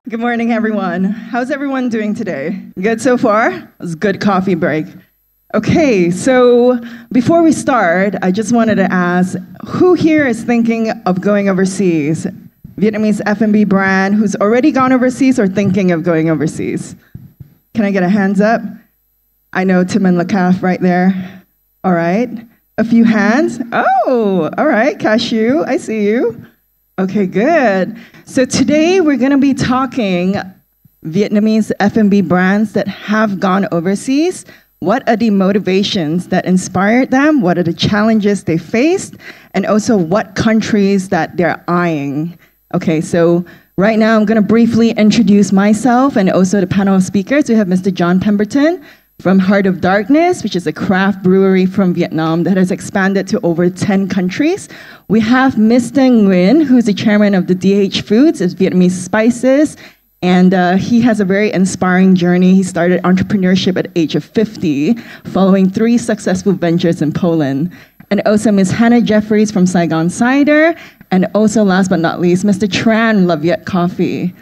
Good morning, everyone. How's everyone doing today? Good so far? It was a good coffee break. Okay, so before we start, I just wanted to ask, who here is thinking of going overseas? Vietnamese F&B brand who's already gone overseas or thinking of going overseas? Can I get a hands up? I know Tim and Lacaf right there. All right, a few hands. Oh, all right, Cashew, I see you. Okay, good. So today we're going to be talking Vietnamese F&B brands that have gone overseas. What are the motivations that inspired them? What are the challenges they faced? And also what countries that they're eyeing. Okay, so right now I'm going to briefly introduce myself and also the panel of speakers. We have Mr. John Pemberton from Heart of Darkness, which is a craft brewery from Vietnam that has expanded to over 10 countries. We have Mr. Nguyen, who's the chairman of the DH Foods, it's Vietnamese spices, and he has a very inspiring journey. He started entrepreneurship at the age of 50, following 3 successful ventures in Poland. And also Ms. Hannah Jeffries from Saigon Cider, and also last but not least, Mr. Tran La Viet Coffee.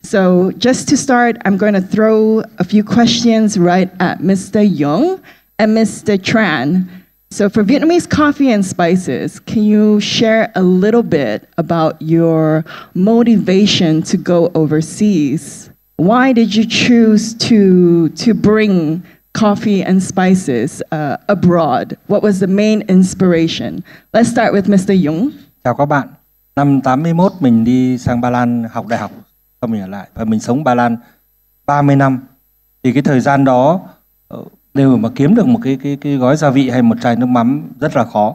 So just to start, I'm going to throw a few questions right at Mr. Young and Mr. Tran. So for Vietnamese coffee and spices, can you share a little bit about your motivation to go overseas? Why did you choose to bring coffee and spices abroad? What was the main inspiration? Let's start with Mr. Young. Chào các bạn. Năm 81 mình đi sang Ba Lan học đại học. Xong mình ở lại và mình sống Ba Lan 30 năm. Thì cái thời gian đó đều mà kiếm được một cái gói gia vị hay một chai nước mắm rất là khó.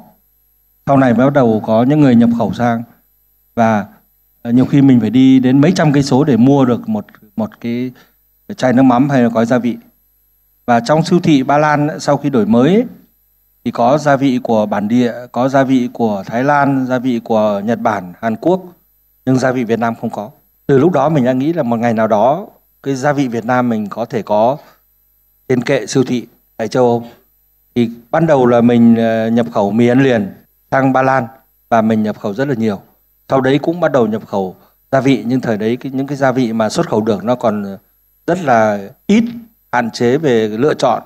Sau này bắt đầu có những người nhập khẩu sang và nhiều khi mình phải đi đến mấy trăm cây số để mua được một cái chai nước mắm hay là gói gia vị. Và trong siêu thị Ba Lan sau khi đổi mới ấy, thì có gia vị của bản địa, có gia vị của Thái Lan, gia vị của Nhật Bản, Hàn Quốc, nhưng gia vị Việt Nam không có. Từ lúc đó mình đã nghĩ là một ngày nào đó cái gia vị Việt Nam mình có thể có trên kệ siêu thị tại châu Âu. Thì ban đầu là mình nhập khẩu mì ăn liền sang Ba Lan và mình nhập khẩu rất là nhiều. Sau đấy cũng bắt đầu nhập khẩu gia vị, nhưng thời đấy những cái gia vị mà xuất khẩu được nó còn rất là ít, hạn chế về lựa chọn.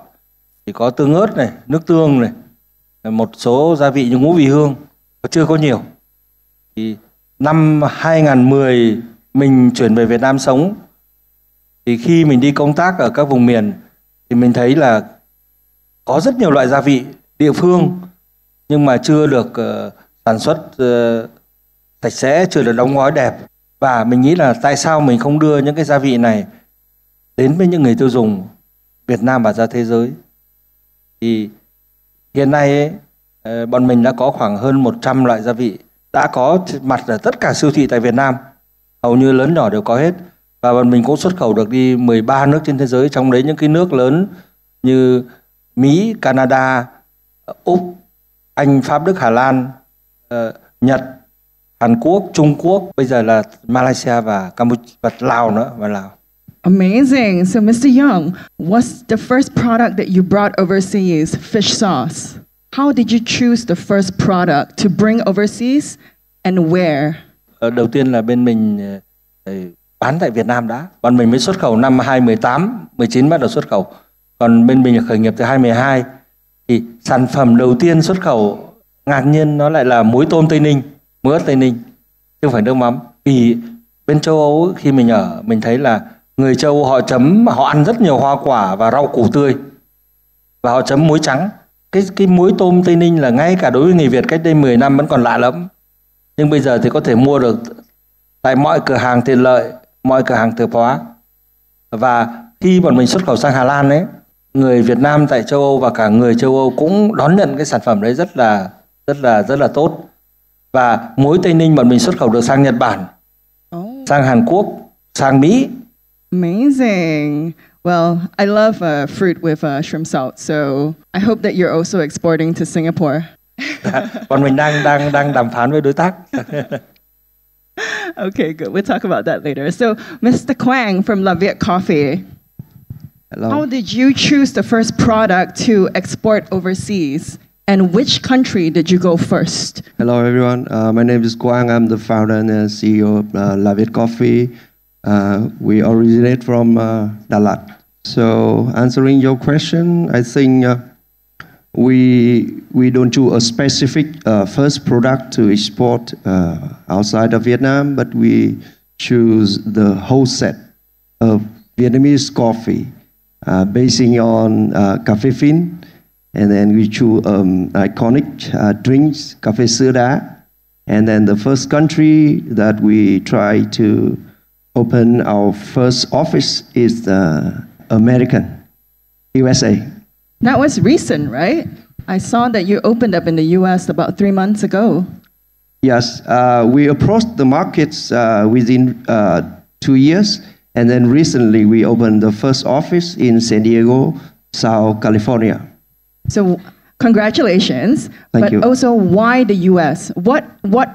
Chỉ có tương ớt này, nước tương này, một số gia vị như ngũ vị hương, chưa có nhiều. Thì năm 2010 mình chuyển về Việt Nam sống. Thì khi mình đi công tác ở các vùng miền thì mình thấy là có rất nhiều loại gia vị địa phương nhưng mà chưa được sản xuất sạch sẽ, chưa được đóng gói đẹp. Và mình nghĩ là tại sao mình không đưa những cái gia vị này đến với những người tiêu dùng Việt Nam và ra thế giới. Thì hiện nay ấy, bọn mình đã có khoảng hơn 100 loại gia vị đã có mặt ở tất cả siêu thị tại Việt Nam. Hầu như lớn nhỏ đều có hết. Và bọn mình cũng xuất khẩu được đi 13 nước trên thế giới. Trong đấy những cái nước lớn như Mỹ, Canada, Úc, Anh, Pháp, Đức, Hà Lan, Nhật, Hàn Quốc, Trung Quốc. Bây giờ là Malaysia và Campuchia và Lào nữa. Và Lào. Amazing. So Mr. Young, what's the first product that you brought overseas? Fish sauce. How did you choose the first product to bring overseas and where? Đầu tiên là bên mình bán tại Việt Nam đã. Bọn mình mới xuất khẩu năm 2018, 19 bắt đầu xuất khẩu. Còn bên mình là khởi nghiệp từ 2012. Thì sản phẩm đầu tiên xuất khẩu ngạc nhiên nó lại là muối tôm Tây Ninh, muối ớt Tây Ninh, chứ không phải nước mắm. Vì bên châu Âu khi mình ở, mình thấy là người châu Âu họ ăn rất nhiều hoa quả và rau củ tươi. Và họ chấm muối trắng. Cái muối tôm Tây Ninh là ngay cả đối với người Việt cách đây 10 năm vẫn còn lạ lắm. Nhưng bây giờ thì có thể mua được tại mọi cửa hàng tiện lợi, mọi cửa hàng tạp hóa. Và khi bọn mình xuất khẩu sang Hà Lan ấy, người Việt Nam tại châu Âu và cả người châu Âu cũng đón nhận cái sản phẩm đấy rất là tốt. Và muối Tây Ninh bọn mình xuất khẩu được sang Nhật Bản, sang Hàn Quốc, sang Mỹ. Amazing. Well, I love fruit with shrimp salt, so I hope that you're also exporting to Singapore. Bọn mình đang đàm phán với đối tác. Okay, good. We'll talk about that later. So, Mr. Quang from La Viet Coffee. Hello. How did you choose the first product to export overseas? And which country did you go first? Hello, everyone. My name is Quang. I'm the founder and CEO of La Viet Coffee. We originate from Đà Lạt. So answering your question, I think we don't choose a specific first product to export outside of Vietnam, but we choose the whole set of Vietnamese coffee, basing on café phin, and then we choose iconic drinks, café sữa đá, and then the first country that we try to open our first office is USA. That was recent, right? I saw that you opened up in the US about 3 months ago. Yes, we approached the markets within 2 years, and then recently we opened the first office in San Diego, South California. So congratulations. Thank you. But also, why the US? What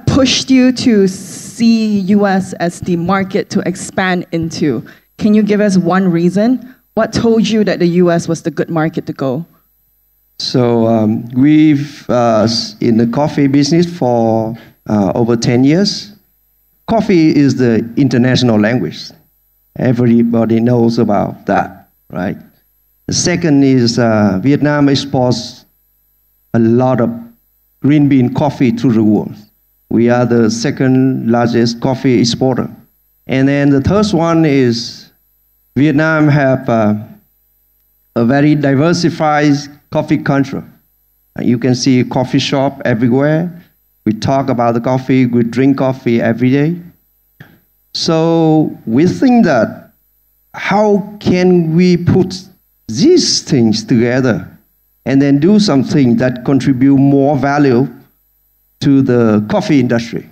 pushed you to see US as the market to expand into? Can you give us one reason? What told you that the US was the good market to go? So we've in the coffee business for over 10 years. Coffee is the international language. Everybody knows about that, right? The second is Vietnam exports a lot of green bean coffee to the world. We are the second largest coffee exporter. And then the third one is Vietnam have a very diversified coffee country. You can see a coffee shop everywhere. We talk about the coffee, we drink coffee every day. So we think that how can we put these things together and then do something that contribute more value to the coffee industry?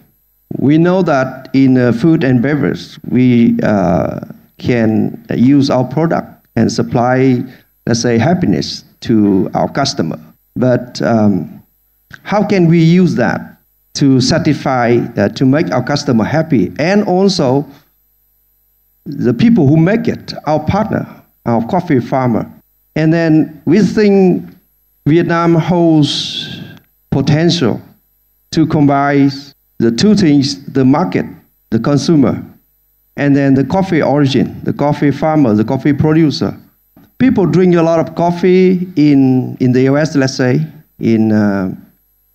We know that in food and beverage, we can use our product and supply, let's say, happiness to our customer. But how can we use that to satisfy, to make our customer happy, and also the people who make it, our partner, our coffee farmer? And then we think Vietnam holds potential to combine the two things: the market, the consumer, and then the coffee origin, the coffee farmer, the coffee producer. People drink a lot of coffee in the US, let's say, in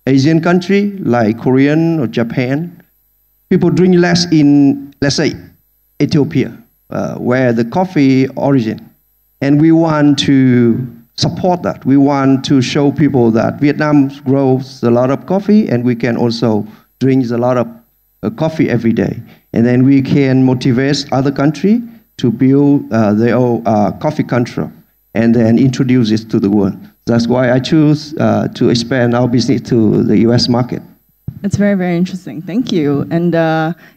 Asian country like Korean or Japan. People drink less in, let's say, Ethiopia, where the coffee origin. And we want to support that. We want to show people that Vietnam grows a lot of coffee, and we can also drink a lot of coffee every day. And then we can motivate other countries to build their own coffee culture and then introduce it to the world. That's why I choose to expand our business to the US market. That's very, very interesting. Thank you. And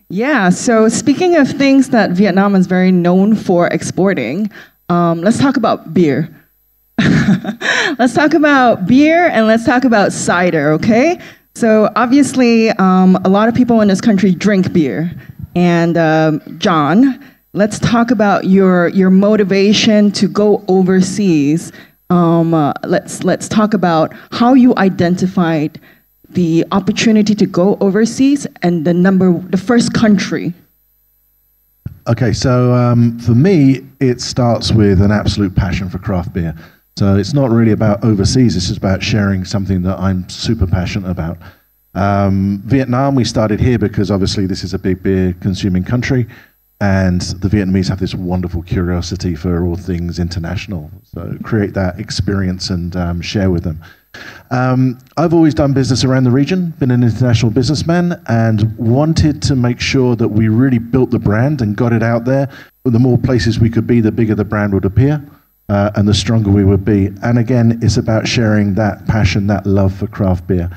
yeah, so speaking of things that Vietnam is very known for exporting, let's talk about beer. Let's talk about beer and let's talk about cider, okay? So obviously, a lot of people in this country drink beer. And John, let's talk about your motivation to go overseas. Let's talk about how you identified the opportunity to go overseas and the first country. Okay, so for me, it starts with an absolute passion for craft beer. So it's not really about overseas, it's just about sharing something that I'm super passionate about. Vietnam, we started here because obviously this is a big beer consuming country, and the Vietnamese have this wonderful curiosity for all things international. So create that experience and share with them. I've always done business around the region, been an international businessman, and wanted to make sure that we really built the brand and got it out there. The more places we could be, the bigger the brand would appear, and the stronger we would be. And again, it's about sharing that passion, that love for craft beer.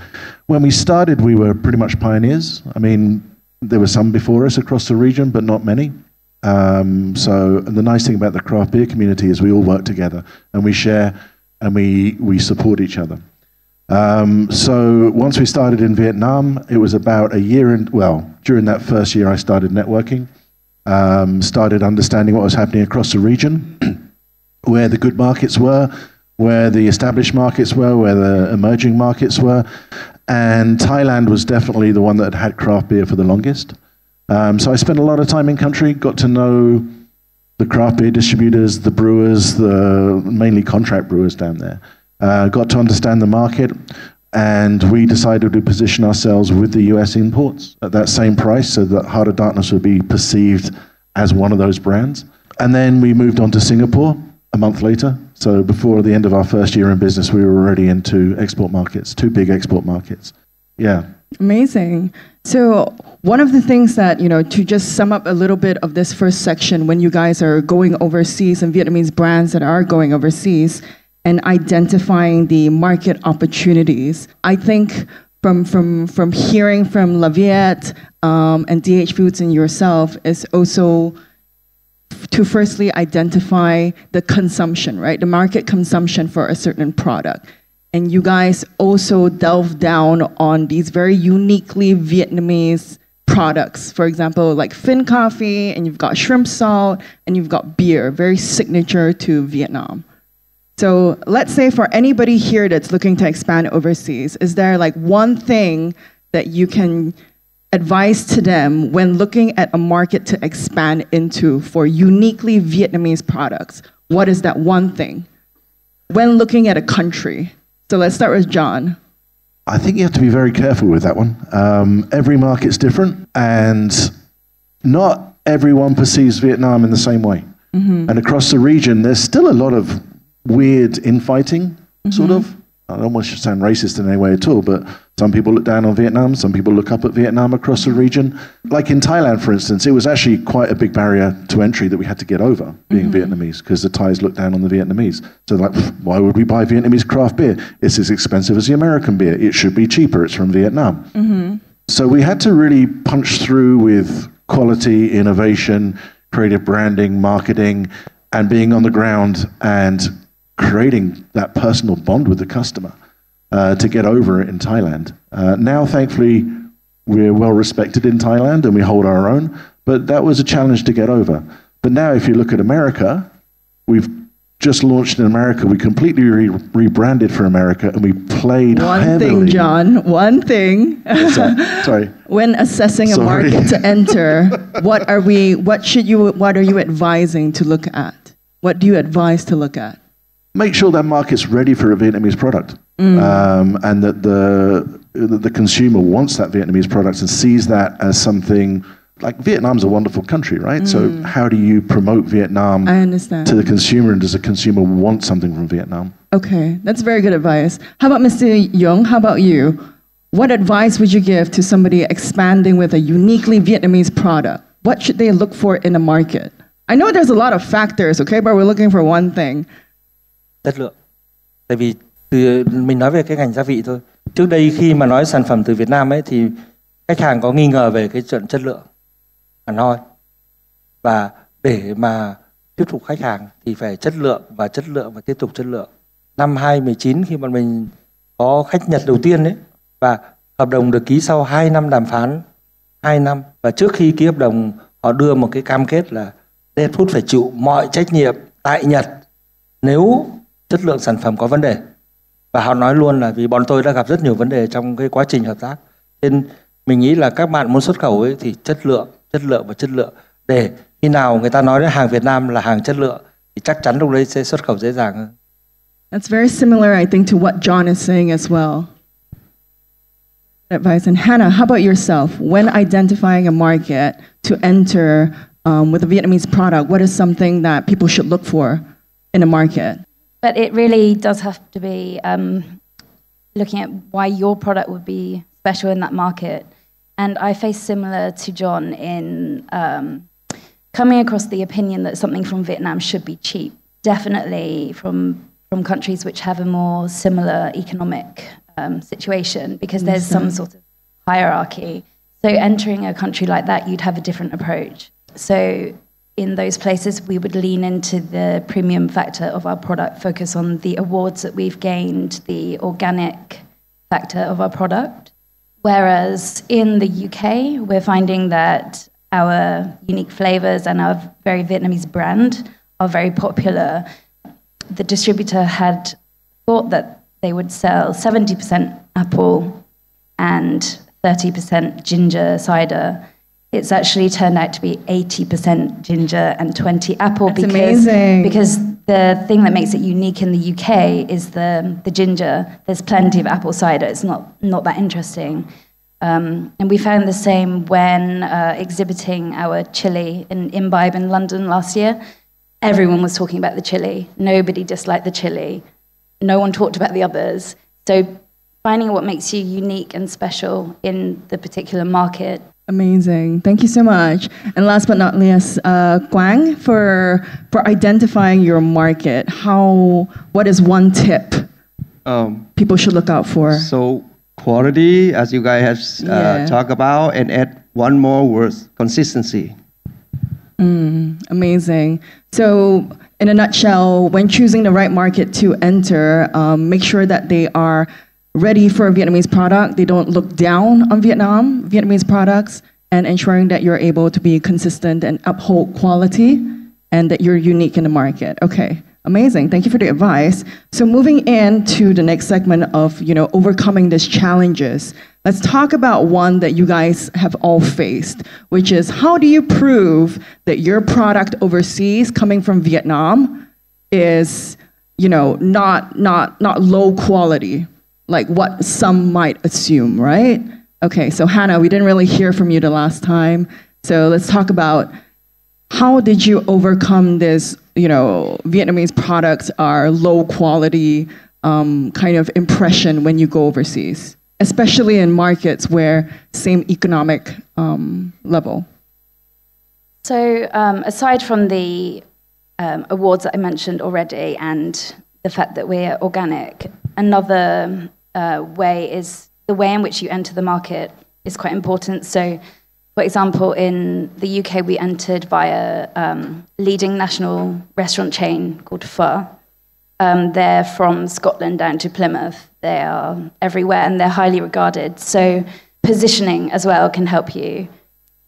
When we started, we were pretty much pioneers. I mean, there were some before us across the region, but not many. So the nice thing about the craft beer community is we all work together and we share and we support each other. So once we started in Vietnam, it was about a year, during that first year I started networking, started understanding what was happening across the region, where the good markets were, where the established markets were, where the emerging markets were. And Thailand was definitely the one that had craft beer for the longest. So I spent a lot of time in country, got to know the craft beer distributors, the brewers, the mainly contract brewers down there. Got to understand the market, and we decided to position ourselves with the US imports at that same price so that Heart of Darkness would be perceived as one of those brands. And then we moved on to Singapore a month later. So before the end of our first year in business, we were already into export markets, 2 big export markets. Yeah. Amazing. So one of the things that, to just sum up a little bit of this first section, when you guys are going overseas and Vietnamese brands that are going overseas and identifying the market opportunities, I think from hearing from Laviette and DH Foods and yourself is also to firstly identify the consumption, right? The market consumption for a certain product. And you guys also delve down on these very uniquely Vietnamese products. For example, like Phin coffee, and you've got shrimp salt, and you've got beer, very signature to Vietnam. So let's say for anybody here that's looking to expand overseas, is there like one thing that you can advise to them when looking at a market to expand into for uniquely Vietnamese products? What is that one thing? When looking at a country. So let's start with John. I think you have to be very careful with that one. Every market's different, and not everyone perceives Vietnam in the same way. Mm-hmm. And across the region, there's still a lot of weird infighting, sort of. I don't want to sound racist in any way at all, but some people look down on Vietnam, some people look up at Vietnam across the region. Like in Thailand, for instance, it was actually quite a big barrier to entry that we had to get over, being Vietnamese, because the Thais looked down on the Vietnamese. So like, why would we buy Vietnamese craft beer? It's as expensive as the American beer. It should be cheaper. It's from Vietnam. Mm-hmm. So we had to really punch through with quality, innovation, creative branding, marketing, and being on the ground and creating that personal bond with the customer to get over it in Thailand. Now, thankfully, we're well respected in Thailand and we hold our own, but that was a challenge to get over. But now if you look at America, we've just launched in America. We completely rebranded for America, and we played heavily. One thing, John, one thing. Sorry. When assessing a market to enter, what are you advising to look at? What do you advise to look at? Make sure that market's ready for a Vietnamese product, and that the consumer wants that Vietnamese product and sees that as something. Like, Vietnam's a wonderful country, right? So how do you promote Vietnam to the consumer, and does the consumer want something from Vietnam? Okay, that's very good advice. How about Mr. Young? How about you? What advice would you give to somebody expanding with a uniquely Vietnamese product? What should they look for in a market? I know there's a lot of factors, okay, but we're looking for one thing. Chất lượng. Tại vì mình nói về cái ngành gia vị thôi. Trước đây khi mà nói sản phẩm từ Việt Nam ấy thì khách hàng có nghi ngờ về cái chuyện chất lượng hẳn hoi. Và để mà thuyết phục khách hàng thì phải chất lượng và tiếp tục chất lượng. Năm 2019 khi mà mình có khách Nhật đầu tiên ấy, và hợp đồng được ký sau 2 năm đàm phán, 2 năm. Và trước khi ký hợp đồng họ đưa một cái cam kết là DH Food phải chịu mọi trách nhiệm tại Nhật nếu chất lượng sản phẩm có vấn đề. Và họ nói luôn là vì bọn tôi đã gặp rất nhiều vấn đề trong cái quá trình hợp tác. Nên mình nghĩ là các bạn muốn xuất khẩu ấy thì chất lượng. Để khi nào người ta nói đến hàng Việt Nam là hàng chất lượng thì chắc chắn lúc đấy sẽ xuất khẩu dễ dàng hơn. That's very similar, I think, to what John is saying as well. Advice. And Hannah, how about yourself? When identifying a market to enter with a Vietnamese product, what is something that people should look for in a market? But it really does have to be looking at why your product would be special in that market. And I face similar to John in coming across the opinion that something from Vietnam should be cheap. Definitely from countries which have a more similar economic situation, because there's some sort of hierarchy. So entering a country like that, you'd have a different approach. So in those places, we would lean into the premium factor of our product, focus on the awards that we've gained, the organic factor of our product. Whereas in the UK, we're finding that our unique flavors and our very Vietnamese brand are very popular. The distributor had thought that they would sell 70% apple and 30% ginger cider it's actually turned out to be 80% ginger and 20 apple. That's amazing. Because the thing that makes it unique in the UK is the ginger. There's plenty of apple cider. It's not that interesting. And we found the same when exhibiting our chili in Imbibe in London last year. Everyone was talking about the chili. Nobody disliked the chili. No one talked about the others. So finding what makes you unique and special in the particular market. Amazing. Thank you so much. And last but not least, Quang, for identifying your market, what is one tip people should look out for? So quality, as you guys have talked about, and add one more word, consistency. Amazing. So in a nutshell, when choosing the right market to enter, make sure that they are ready for a Vietnamese product. They don't look down on Vietnamese products, and ensuring that you're able to be consistent and uphold quality and that you're unique in the market. Okay, amazing. Thank you for the advice. So moving into the next segment of, overcoming these challenges, let's talk about one that you guys have all faced, which is how do you prove that your product overseas coming from Vietnam is, not low quality, like what some might assume, right? Okay, so Hannah, we didn't really hear from you the last time. So let's talk about how did you overcome this, Vietnamese products are low quality kind of impression when you go overseas, especially in markets where same economic level. So aside from the awards that I mentioned already and the fact that we're organic, another way is the way in which you enter the market is quite important. So, for example, in the UK, we entered via leading national restaurant chain called Phường. They're from Scotland down to Plymouth. They are everywhere and they're highly regarded. So positioning as well can help you.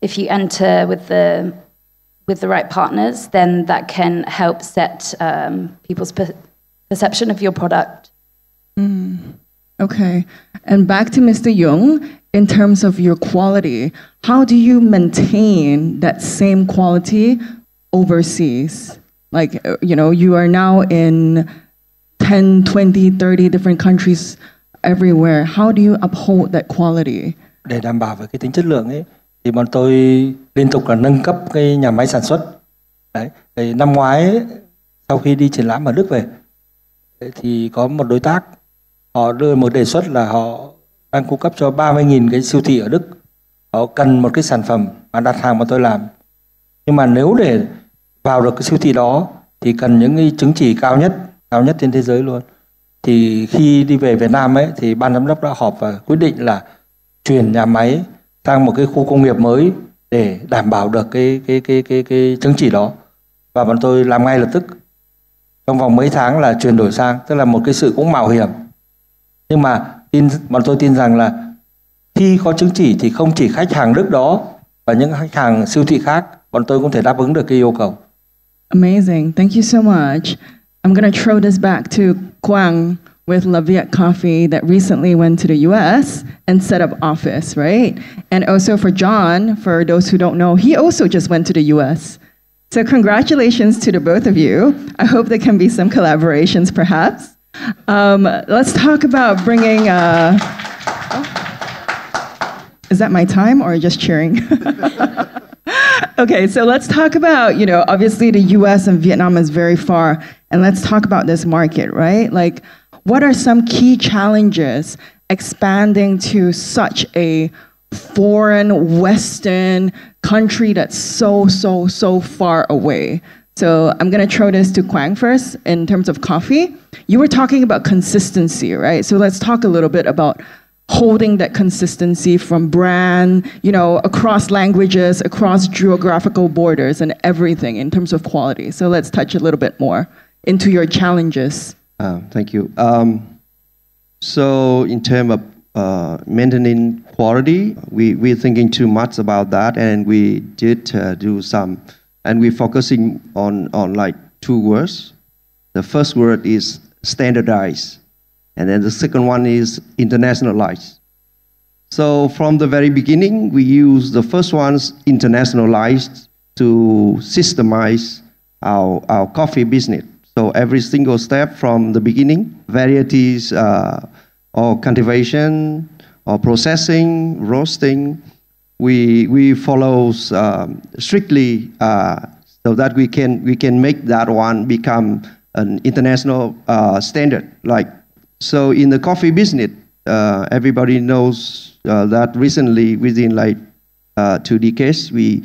If you enter with the right partners, then that can help set people's perception of your product. Okay. And back to Mr. Jung, in terms of your quality, how do you maintain that same quality overseas? Like, you are now in 10, 20, 30 different countries everywhere. How do you uphold that quality? Để đảm bảo về cái tính chất lượng ấy, thì bọn tôi liên tục là nâng cấp cái nhà máy sản xuất. Đấy. Thì năm ngoái ấy, sau khi đi triển lãm ở Đức về, thì có một đối tác, họ đưa một đề xuất là họ đang cung cấp cho 30.000 cái siêu thị ở Đức. Họ cần một cái sản phẩm mà đặt hàng mà tôi làm. Nhưng mà nếu để vào được cái siêu thị đó thì cần những cái chứng chỉ cao nhất trên thế giới luôn. Thì khi đi về Việt Nam ấy thì ban giám đốc đã họp và quyết định là chuyển nhà máy sang một cái khu công nghiệp mới để đảm bảo được cái chứng chỉ đó. Và bọn tôi làm ngay lập tức. Trong vòng mấy tháng là chuyển đổi sang, tức là một cái sự cũng mạo hiểm. Nhưng mà bọn tôi tin rằng là khi có chứng chỉ thì không chỉ khách hàng Đức đó và những khách hàng siêu thị khác, bọn tôi cũng thể đáp ứng được cái yêu cầu. Amazing. Thank you so much. I'm going to throw this back to Quang with La Viet Coffee that recently went to the US and set up office, right? And also for John, for those who don't know, he also just went to the US. So congratulations to the both of you. I hope there can be some collaborations perhaps. Let's talk about bringing... Is that my time or just cheering? Okay, so let's talk about, obviously the US and Vietnam is very far. And let's talk about this market, right? Like, what are some key challenges expanding to such a foreign, Western country that's so far away? So I'm going to throw this to Quang first in terms of coffee. You were talking about consistency, right? So let's talk a little bit about holding that consistency from brand, across languages, across geographical borders and everything in terms of quality. So let's touch a little bit more into your challenges. Thank you. So in terms of maintaining quality, we're thinking too much about that, and we did do some, and we're focusing on like two words. The first word is standardize, and then the second one is internationalize. So from the very beginning, we used the first ones internationalized to systemize our coffee business. So every single step from the beginning, varieties or cultivation or processing, roasting, we follow strictly so that we can make that one become an international standard. Like so, in the coffee business, everybody knows that recently, within like 2 decades, we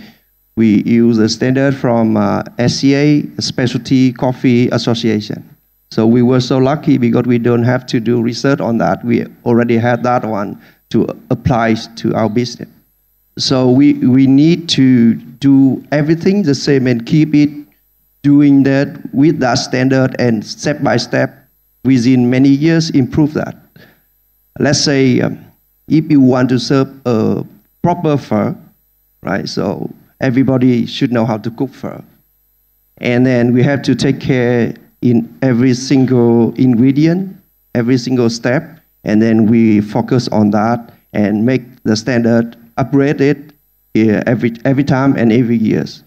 use a standard from SCA, Specialty Coffee Association. So we were so lucky because we don't have to do research on that. We already had that one to apply to our business. So we need to do everything the same and keep it doing that with that standard and step by step within many years improve that. Let's say if you want to serve a proper pho, right? So everybody should know how to cook pho. And then we have to take care in every single ingredient, every single step, and then we focus on that and make the standard upgraded every time and every years.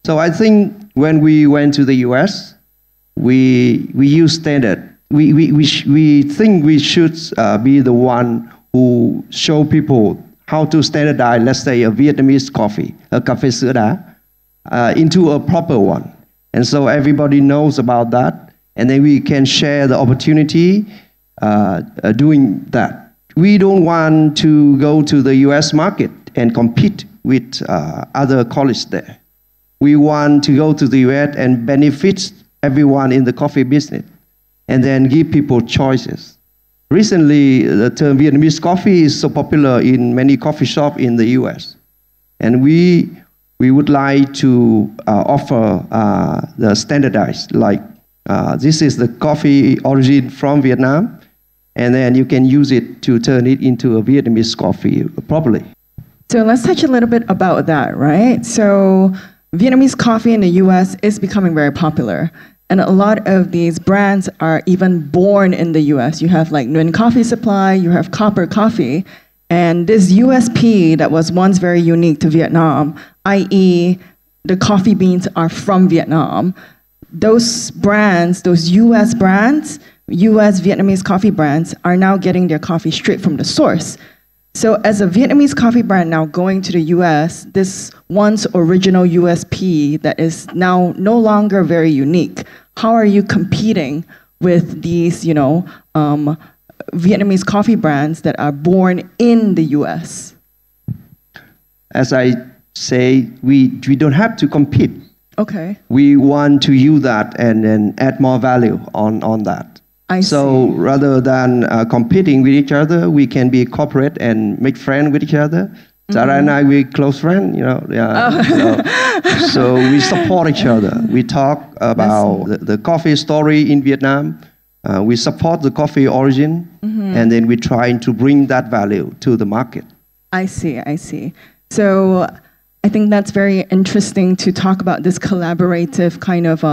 So I think when we went to the US, we use standard. We think we should be the one who show people how to standardize, let's say, a Vietnamese coffee, a café sữa đá, into a proper one. And so everybody knows about that, and then we can share the opportunity doing that. We don't want to go to the US market and compete with other colleges there. We want to go to the US and benefit everyone in the coffee business and then give people choices. Recently, the term Vietnamese coffee is so popular in many coffee shops in the US. And we would like to offer the standardized, like this is the coffee origin from Vietnam, and then you can use it to turn it into a Vietnamese coffee properly. So let's touch a little bit about that, right? So Vietnamese coffee in the US is becoming very popular. And a lot of these brands are even born in the US. You have like Nguyen Coffee Supply, you have Copper Coffee. And this USP that was once very unique to Vietnam, i.e. the coffee beans are from Vietnam, those brands, those US brands, US Vietnamese coffee brands are now getting their coffee straight from the source. So as a Vietnamese coffee brand now going to the US, this once original USP that is now no longer very unique, how are you competing with these, Vietnamese coffee brands that are born in the US? As I say, we don't have to compete. Okay. We want to use that and then add more value on that. I so see. Rather than competing with each other, we can be corporate and make friends with each other. Sarah and I, we're close friends, so we support each other. We talk about the coffee story in Vietnam. We support the coffee origin, and then we're trying to bring that value to the market. I see. So I think that's very interesting to talk about this collaborative kind of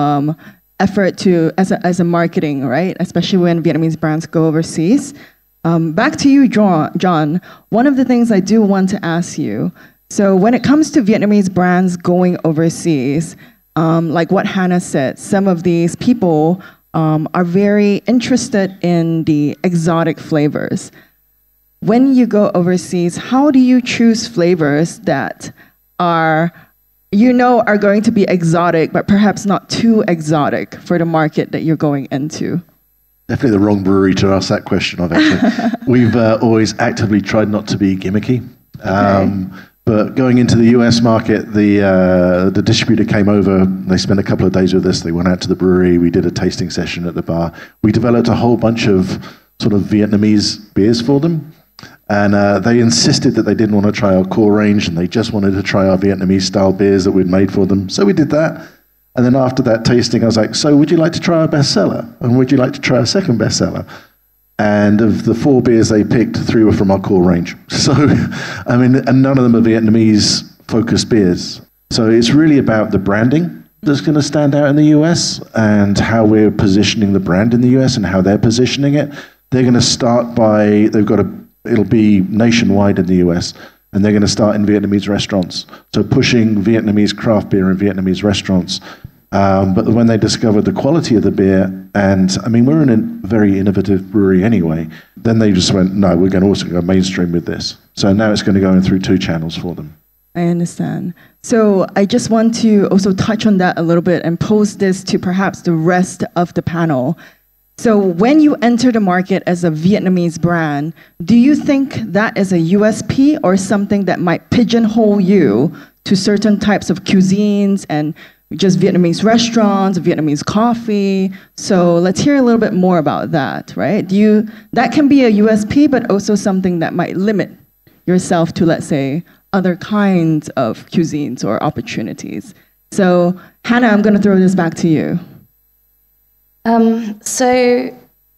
effort to as a marketing, right? Especially when Vietnamese brands go overseas. Back to you, John. One of the things I do want to ask you, so when it comes to Vietnamese brands going overseas, like what Hannah said, some of these people are very interested in the exotic flavors. When you go overseas, how do you choose flavors that are going to be exotic, but perhaps not too exotic for the market that you're going into? Definitely the wrong brewery to ask that question of, actually. We've always actively tried not to be gimmicky. Okay. But going into the US market, the distributor came over, they spent a couple of days with us, they went out to the brewery, we did a tasting session at the bar. We developed a whole bunch of sort of Vietnamese beers for them. And they insisted that they didn't want to try our core range and they just wanted to try our Vietnamese style beers that we'd made for them. So we did that. And then after that tasting, I was like, so would you like to try our bestseller? And would you like to try our second bestseller? And of the 4 beers they picked, 3 were from our core range. So, I mean, and none of them are Vietnamese focused beers. So it's really about the branding that's going to stand out in the US and how we're positioning the brand in the US and how they're positioning it. They're going to start by, they've got a it'll be nationwide in the US, and they're going to start in Vietnamese restaurants. So pushing Vietnamese craft beer in Vietnamese restaurants. But when they discovered the quality of the beer, and I mean, we're in a very innovative brewery anyway, then they just went, no, we're going to also go mainstream with this. So now it's going to go in through 2 channels for them. I understand. So I just want to also touch on that a little bit and pose this to perhaps the rest of the panel. So when you enter the market as a Vietnamese brand, do you think that is a USP or something that might pigeonhole you to certain types of cuisines and just Vietnamese restaurants, Vietnamese coffee? So let's hear a little bit more about that, right? That can be a USP, but also something that might limit yourself to, let's say, other kinds of cuisines or opportunities. So Hannah, I'm going to throw this back to you. So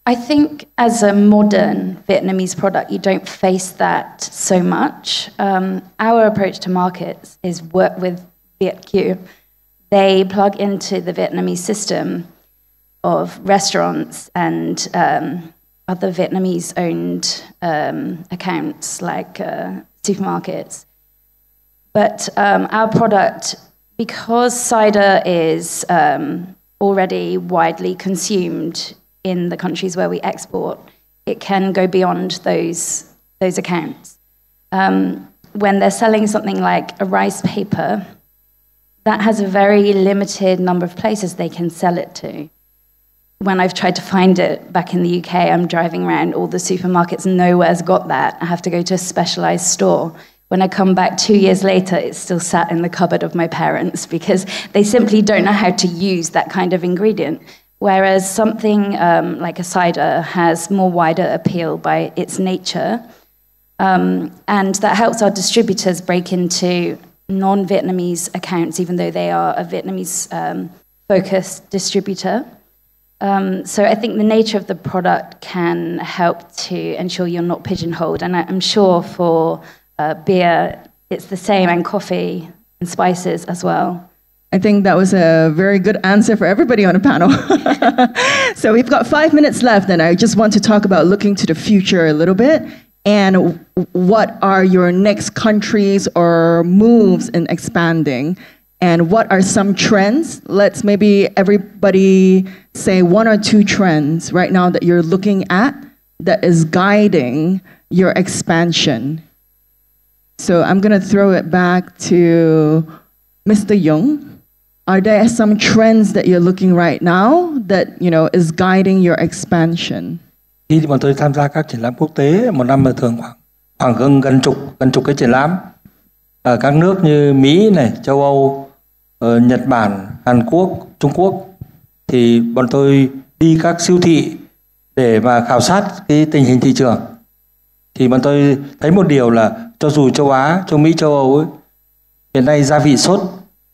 I think as a modern Vietnamese product, you don't face that so much. Our approach to markets is work with VietQ. They plug into the Vietnamese system of restaurants and other Vietnamese-owned accounts like supermarkets. But our product, because cider is already widely consumed in the countries where we export, it can go beyond those accounts. When they're selling something like a rice paper, that has a very limited number of places they can sell it to. When I've tried to find it back in the UK, I'm driving around all the supermarkets, nowhere's got that. I have to go to a specialized store. When I come back 2 years later, it's still sat in the cupboard of my parents because they simply don't know how to use that kind of ingredient. Whereas something like a cider has more wider appeal by its nature. And that helps our distributors break into non-Vietnamese accounts, even though they are a Vietnamese-focused distributor. So I think the nature of the product can help to ensure you're not pigeonholed. And I'm sure for beer, it's the same, and coffee and spices as well. I think that was a very good answer for everybody on the panel. So we've got 5 minutes left, and I just want to talk about looking to the future a little bit. And what are your next countries or moves in expanding? And what are some trends? Let's maybe everybody say 1 or 2 trends right now that you're looking at that is guiding your expansion. So I'm going to throw it back to Mr. Young. Are there some trends that you're looking right now that, is guiding your expansion? Khi bọn tôi tham gia các triển lãm quốc tế, một năm thường khoảng gần chục cái triển lãm ở các nước như Mỹ này, châu Âu, Nhật Bản, Hàn Quốc, Trung Quốc, thì bọn tôi đi các siêu thị để mà khảo sát cái tình hình thị trường. Thì bọn tôi thấy một điều là cho dù châu Á, châu Mỹ, châu Âu ấy, hiện nay gia vị sốt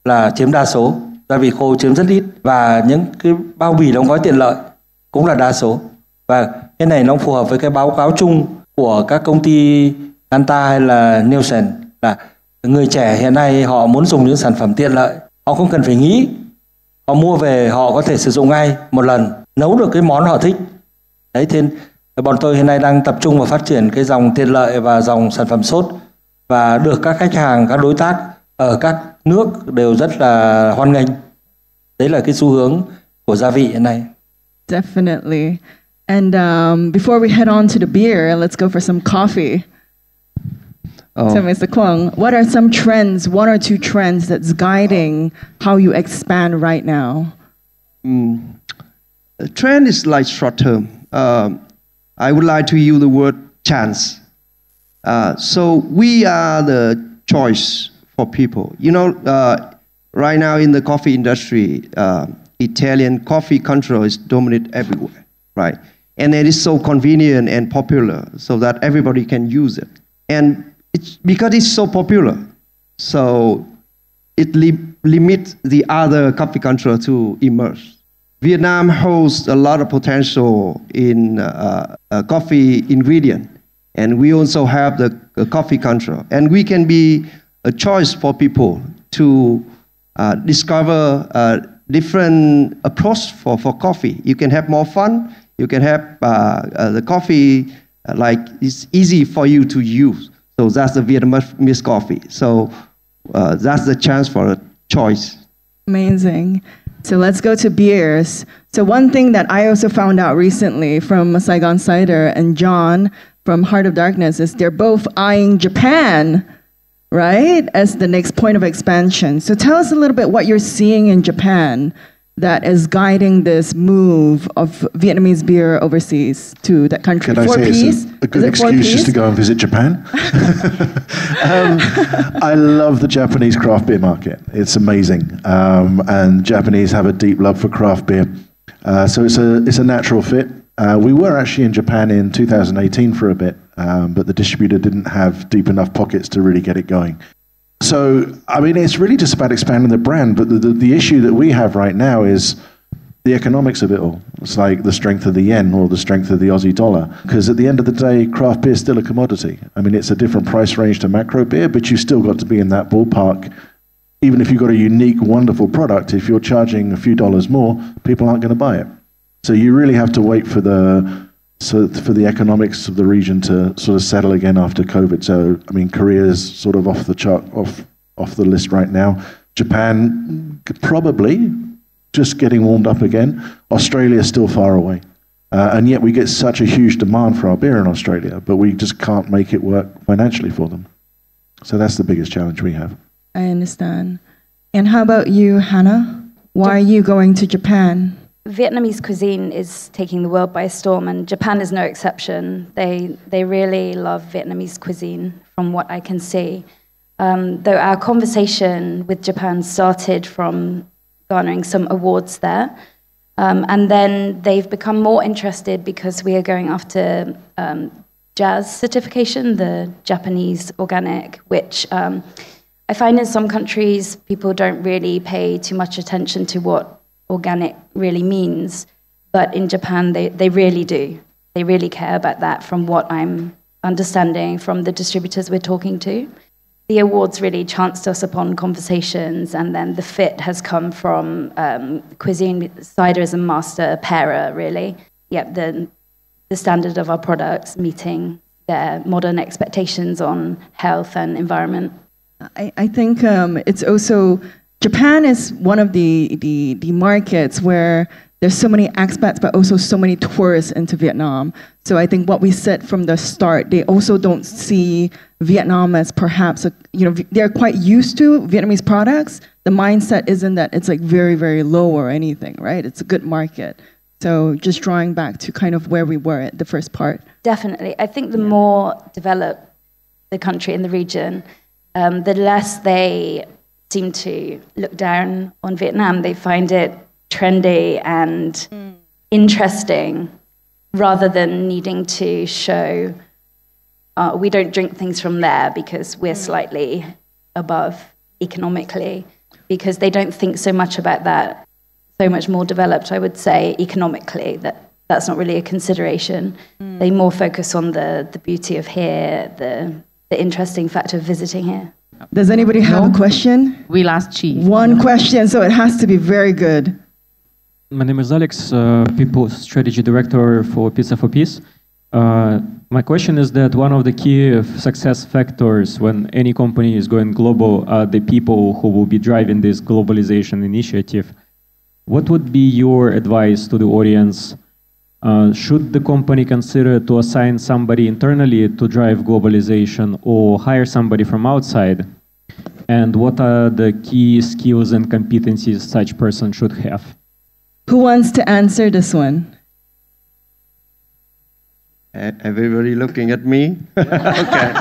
là chiếm đa số, gia vị khô chiếm rất ít, và những cái bao bì đóng gói tiện lợi cũng là đa số. Và cái này nó phù hợp với cái báo cáo chung của các công ty Anta hay là Nielsen, là người trẻ hiện nay họ muốn dùng những sản phẩm tiện lợi, họ không cần phải nghĩ, họ mua về họ có thể sử dụng ngay một lần, nấu được cái món họ thích. Đấy, thì bọn tôi hiện nay đang tập trung vào phát triển cái dòng tiện lợi và dòng sản phẩm sốt, và được các khách hàng, các đối tác ở các nước đều rất là hoan nghênh. Đấy là cái xu hướng của gia vị hiện nay. Definitely. And before we head on to the beer, let's go for some coffee. So Mr. Quang, what are some trends, 1 or 2 trends that's guiding how you expand right now? The trend is like short term. I would like to use the word chance. So we are the choice for people. Right now in the coffee industry, Italian coffee control is dominant everywhere, right? And it is so convenient and popular so that everybody can use it. And because it's so popular, so it limits the other coffee control to emerge. Vietnam holds a lot of potential in coffee ingredient, and we also have the coffee control. And we can be a choice for people to discover a different approach for coffee. You can have more fun. You can have the coffee like it's easy for you to use. So that's the Vietnamese coffee. So that's the chance for a choice. Amazing. So let's go to beers. So one thing that I also found out recently from Saigon Cider and John from Heart of Darkness is they're both eyeing Japan, right, as the next point of expansion. So tell us a little bit what you're seeing in Japan that is guiding this move of Vietnamese beer overseas to that country. Can I say it's a good excuse just to go and visit Japan? I love the Japanese craft beer market. It's amazing. And Japanese have a deep love for craft beer. So it's a natural fit. We were actually in Japan in 2018 for a bit, but the distributor didn't have deep enough pockets to really get it going. So, I mean, it's really just about expanding the brand, but the issue that we have right now is the economics of it all. It's like the strength of the yen or the strength of the Aussie dollar. Because at the end of the day, craft beer is still a commodity. I mean, it's a different price range to macro beer, but you've still got to be in that ballpark. Even if you've got a unique, wonderful product, if you're charging a few dollars more, people aren't going to buy it. So you really have to wait for the economics of the region to sort of settle again after COVID. So, I mean, Korea is sort of off the chart, off the list right now. Japan, probably just getting warmed up again. Australia is still far away. And yet we get such a huge demand for our beer in Australia, but we just can't make it work financially for them. So that's the biggest challenge we have. I understand. And how about you, Hannah? Why are you going to Japan? Vietnamese cuisine is taking the world by storm, and Japan is no exception. They really love Vietnamese cuisine, from what I can see. Though our conversation with Japan started from garnering some awards there, and then they've become more interested because we are going after JAS certification, the Japanese organic, which I find in some countries people don't really pay too much attention to what organic really means, but in Japan they really do. They really care about that, from what I'm understanding from the distributors we're talking to. The awards really chanced us upon conversations, and then the fit has come from cuisine. Cider is a master pairer, really. Yep, the standard of our products meeting their modern expectations on health and environment. I think it's also, Japan is one of the markets where there's so many expats, but also so many tourists into Vietnam. So I think what we said from the start, they also don't see Vietnam as perhaps, they're quite used to Vietnamese products. The mindset isn't that it's like very, very low or anything, right? It's a good market. So just drawing back to kind of where we were at the first part. Definitely. I think the more developed the country in the region, the less they seem to look down on Vietnam. They find it trendy and interesting, rather than needing to show we don't drink things from there because we're slightly above economically, because they don't think so much about that. So much more developed, I would say, economically, that's not really a consideration. They more focus on the beauty of here, the interesting fact of visiting here. Does anybody have a question? We'll ask Chief. One question, so it has to be very good. My name is Alex, People Strategy Director for Pizza for Peace. My question is that one of the key success factors when any company is going global are the people who will be driving this globalization initiative. What would be your advice to the audience? Should the company consider to assign somebody internally to drive globalization or hire somebody from outside? And what are the key skills and competencies such person should have? Who wants to answer this one? Everybody looking at me? Okay.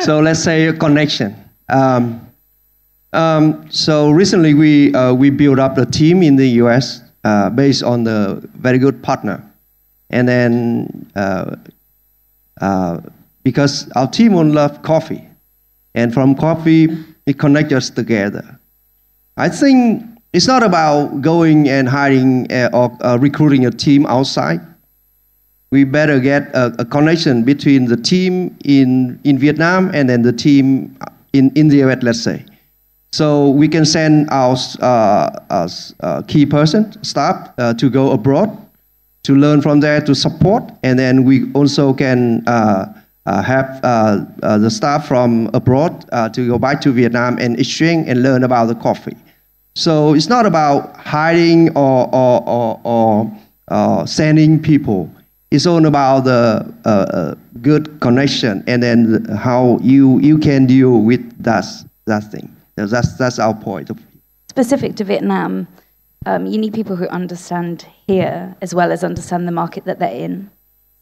So let's say a connection. So recently we built up a team in the US based on the very good partner. And then because our team will love coffee. And from coffee, it connects us together. I think it's not about going and hiring or recruiting a team outside. We better get a connection between the team in Vietnam and then the team in the US, let's say. So we can send our key person, staff, to go abroad to learn from there, to support, and then we also can have the staff from abroad to go back to Vietnam and exchange and learn about the coffee. So it's not about hiding or sending people. It's all about the good connection, and then how you can deal with that thing. That's our point of view. Specific to Vietnam, you need people who understand here as well as understand the market that they're in.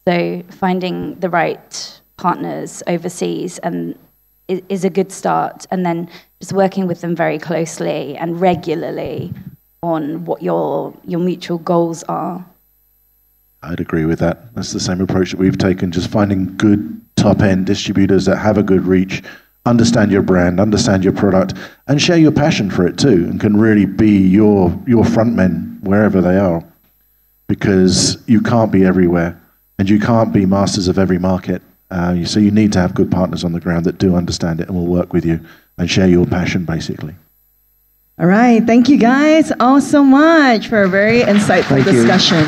So finding the right partners overseas and is a good start, and then just working with them very closely and regularly on what your mutual goals are. I'd agree with that. That's the same approach that we've taken, just finding good top-end distributors that have a good reach, understand your brand, understand your product, and share your passion for it too, and can really be your front men wherever they are. Because you can't be everywhere, and you can't be masters of every market. So you need to have good partners on the ground that do understand it and will work with you and share your passion, basically. All right, thank you guys all so much for a very insightful discussion.